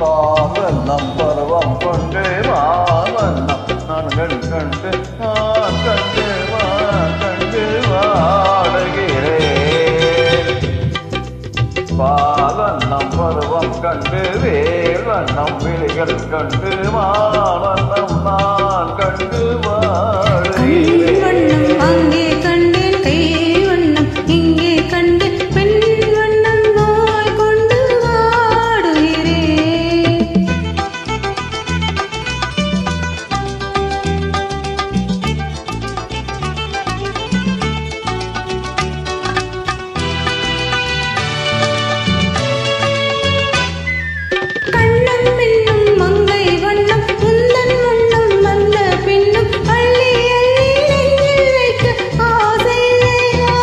பாவனம் பருவம் கொண்டு வாவனம் நான் கண்டு நான் கண்டு வாடுகிறேன். பாவனம் பருவம் கண்டு வேவனம் விழிகள் கண்டு வாவனம் நான் கண்டு வாடுகிறேன். அங்கே கண்டேன் கை வண்ணம் இங்கே கண்டு பெண் வண்ணம் நோய் கொண்டு வாடுகிறேன். கண்ணம் என்னும் மங்கை வண்ணம் முந்தன் வண்ணம் வந்த பின்னும் அள்ளி அள்ளி நெஞ்சில் வைக்க ஆசையா.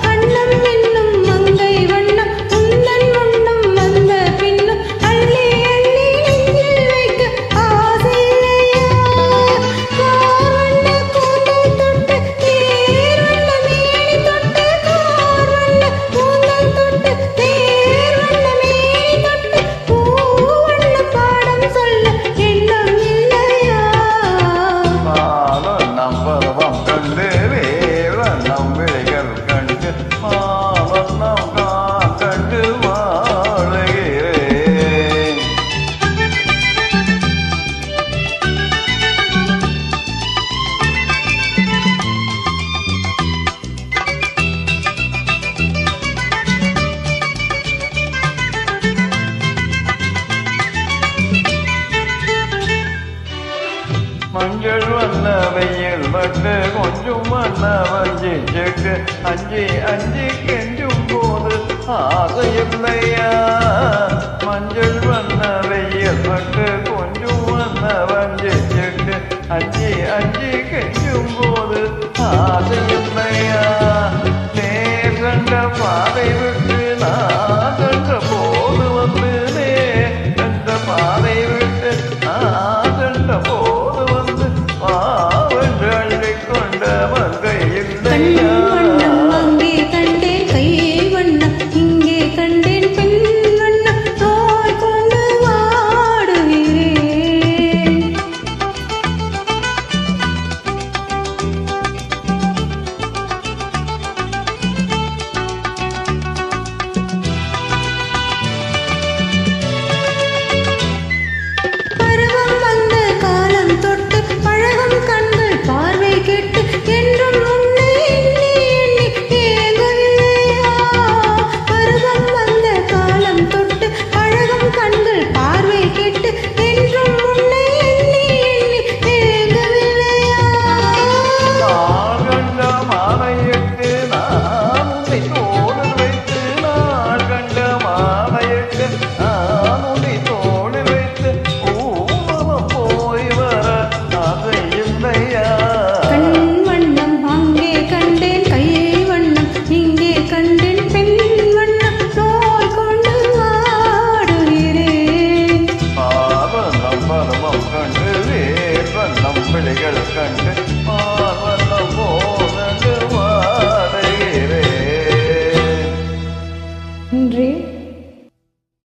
கண்ணம் என்னும் மங்கை வண்ணம் முந்தன் வண்ணம் வந்த பின்னும் அள்ளி அள்ளி நெஞ்சில் வைக்க ஆசையா. கார்வண்ண கூந்தல் தொட்டு தேர்வண்ண மேனி தொட்டு கார்வண்ண கூந்தல் தொட்டு தேர்வண்ண மேனி தொட்டு பூவண்ண பாடம் சொல்ல எண்ணம் இல்லையா. பாவனம் பருவம் கண்டு வேவனம் விழிகள் கண்டு பாவனம் நான் கண்டு வாழுகிறேன். மஞ்சள் வண்ண வெயில் பட்டு கொஞ்சம் வண்ண வஞ்சி செட்டு அஞ்சி அஞ்சி கெஞ்சும் போது ஆசையில்லையா. மஞ்சள் வண்ண வெயில் பட்டு கொஞ்சம் வண்ண வஞ்சி செட்டு அஞ்சி அஞ்சி கெஞ்சும் போது ஆசையில்லையா. நேர் கண்ட பாதை விட்டு நான் கண்ட போது வந்து நேர் கண்ட பாதை விட்டு நான் கண்ட போது வந்து பாவென்று அள்ளிக்கொண்ட மங்கை இல்லையா.